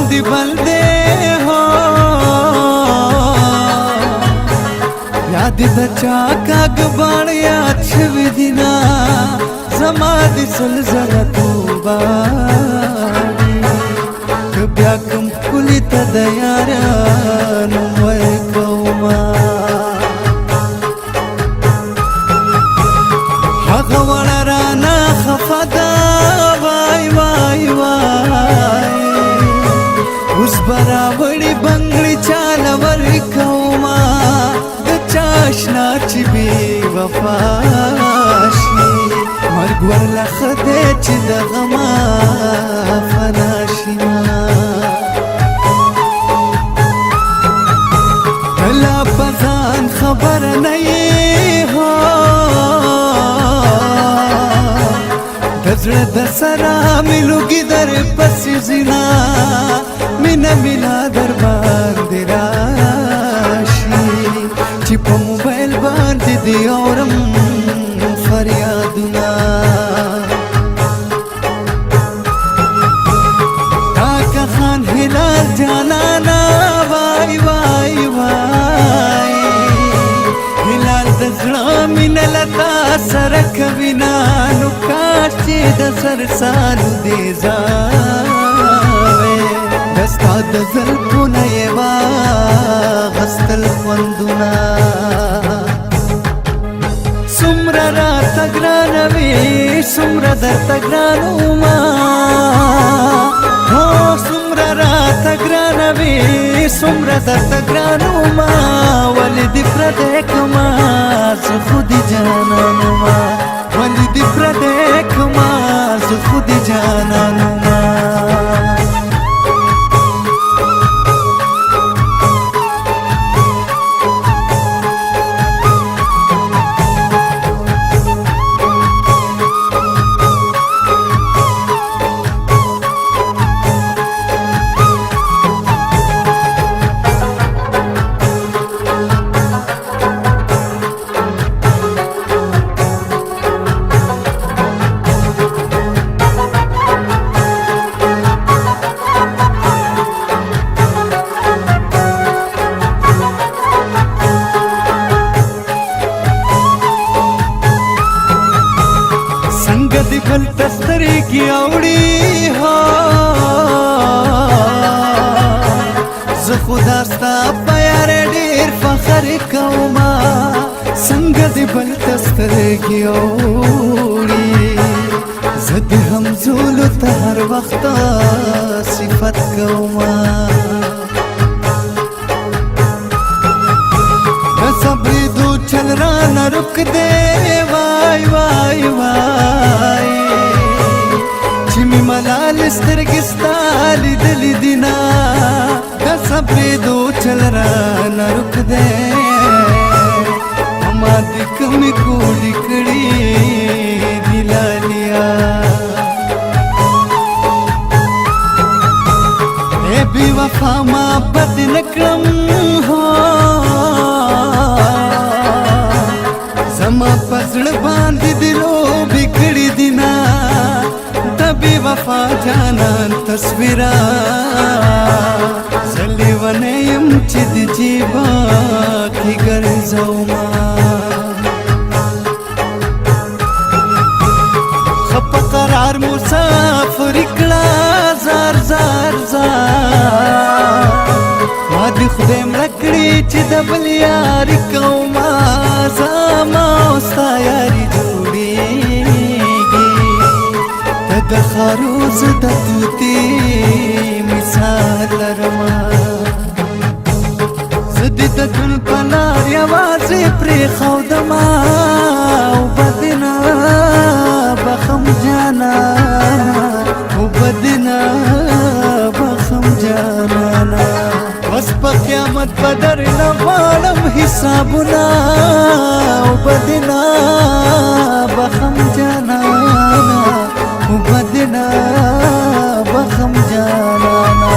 دی بل دے ہو یاد دا چاکاگ باڑ یاد شوی دینا زما دی سلزلتو باڑی کبیا کم کلی تا دیارانو وی کوما حق وڑرانا خفدا وای وای وای اس برابڑی بنگلی چال ورکوما د چاشنا چی بی وفاشی مرگ ورلا خده چی د غما فناشینا لا بزان خبر نئی ہو دزړه د سره ملوګي در پسې زینا مینا مینا در باندې راشي چې په موبایل باندې دی اورم فریادونه کاکا خان هلال جانانا وای وای وای هلال د زړه مینا لتا سره کوینا نو کاش چې د سر سالو دې ځاوې دستا د زلفونه یې واغستل خوندونه څومره راته ګرانه وې څومره درته ګران وما هو څومره راته ګرانه وې څومره درته ګران وما ولې دې پردی کړمه زه خو دې جانانه ما ولې دې پردی کړمه زه خو دې جانانه ما دی بل تستری کی اوڑی ہو زه خدا ستا په یار ډیر فخر کوما څنګه دی بل تستری کی اوڑی زه د همزولو ته هر وخت صفت کوما صبری دو چل رانا رک دے وای وای وای چی می ملال سترگستا لیدلی دینا دا صبری دو چل رانا رک دے اما دی کمی کولی کڑی دلالیا اے بی وفا ما بد نکرم ہو زما پزړه باندې دلو بکړی دینا د بی وفا جانان تصویرا زلی ونیم چې د جیبا کی ګرځوما خپ قرار مسافر کړه زار زار زار ما دې خدای مړکړي چې د بل یار کوما زما ستا یاري جوړیږي د خروز د توتي مثال لرما زه دې د ګل په لار یوازې پرېښودما او بدنه بخم جانانا او بدنه بخم جانانا بس په قیامت بدر نه غواړم حسابونه او بدنا بخم جانانا او بدنا بخم جانانا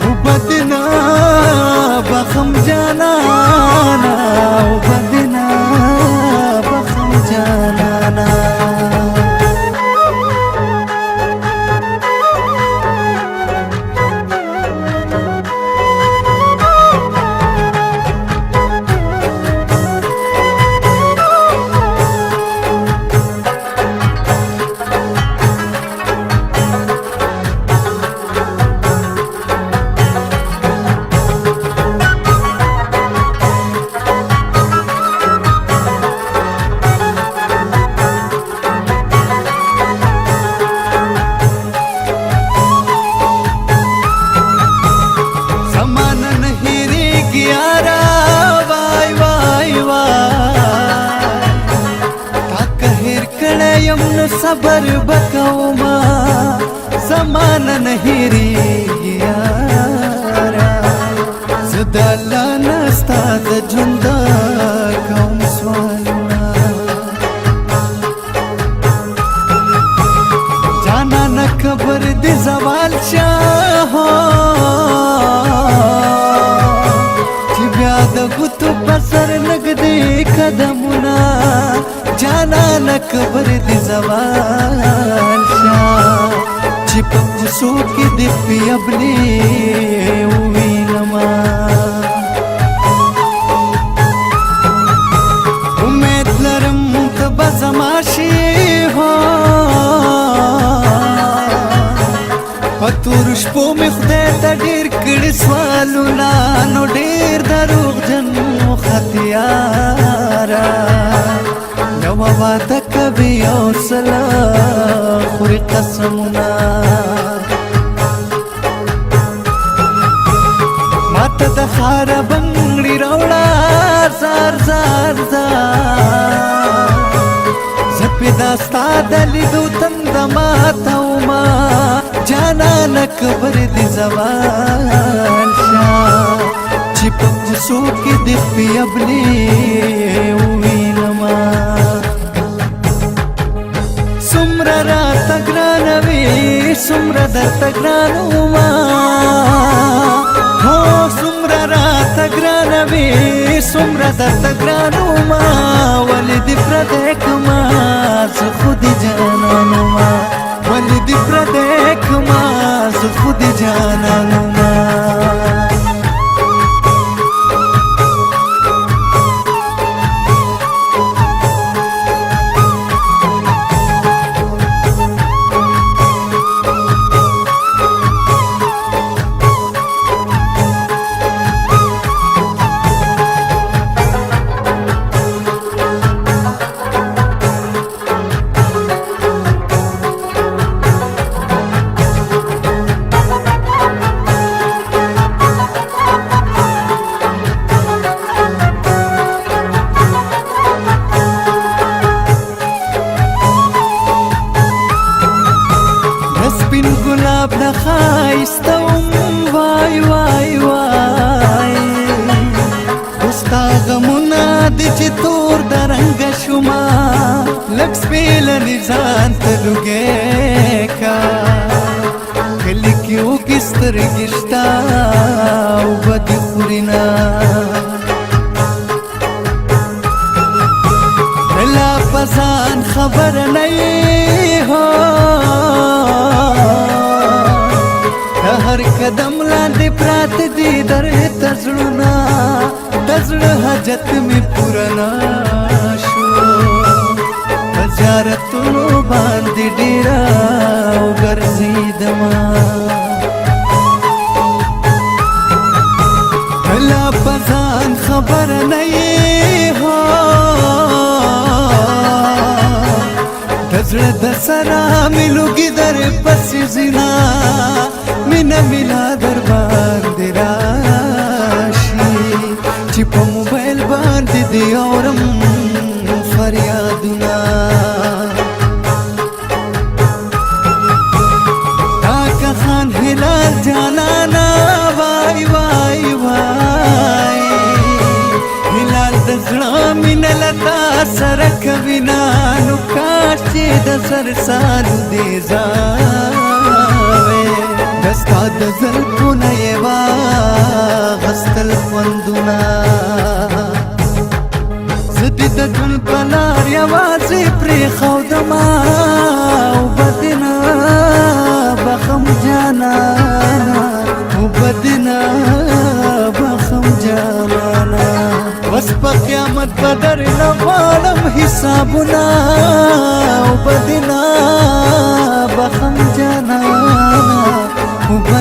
او بدنا بخم جانانا او بدنا بخم جانانا زمانه نه هېرېږي یاره زه د الله نه ستا د ژوند کوم سوالونه جانانه قبر دې زوال شه چې بیا د ګوتو په سر نږدې قدمونه جانانه قبر دې زوال شه چې په کوڅو کې دې پیابلې ووینما امید لرم ته به زما شې په تورو شپو مې خدای ته ډېر کړي سوالونه نو ډېر دروغجن ختیاره یوه واده کوي او سله خوري قسمونه ماته د ښاره بنګړي راوړه زار زار زار زه پیدا ستا د لیدو تنده ماتومه جانانه قبر دې زوال شه چې په کوڅو کې دې پیابلې ووینما څومره راته ګرانه وې څومره درته ګران ومه هو څومره راته ګرانه وې څومره درته ګران ومه ولې دې پردی کړمه زه خو دې جانان ومه ولې دې پردی کړمه زه خو دې جانان ومه سپین ګلاب نه ښایسته وم وای وای وای ستا غمونه دي چې تور د رنګه شومه لږ سپېلنې ځان ته لوګی کا کلي کې اوږې سترګې شته اوبه دې خوري نه لا په ځان خبره نه یې هر قدم لاندې پراته دي درته زړونه د زړه حاجت مې پوره نه شو په زیارتونو باندې ډېره وګرځېدمه لا په ځان خبره نه یې د زړه د سره مې لوګي در پسې ځينه مینه ملا در باندې راشي چې په موبایل باندې دې اورم فریادونه کاکا خان هلال جانانا وای وای وای هلال د زړه مینه لتا سره کوي نو کاش چې د سر سالو دې ځاوې دستا د زلفونه یې واغستل خوندونه زه دې د ژوند په لار یوازې پرېښودمه اوبه دې نه بخم جانانه اوبه دې نه بخم جانانه بس په قیامت به درنه غواړم حسابونه اوبه دې نه بخم جانانه اوبه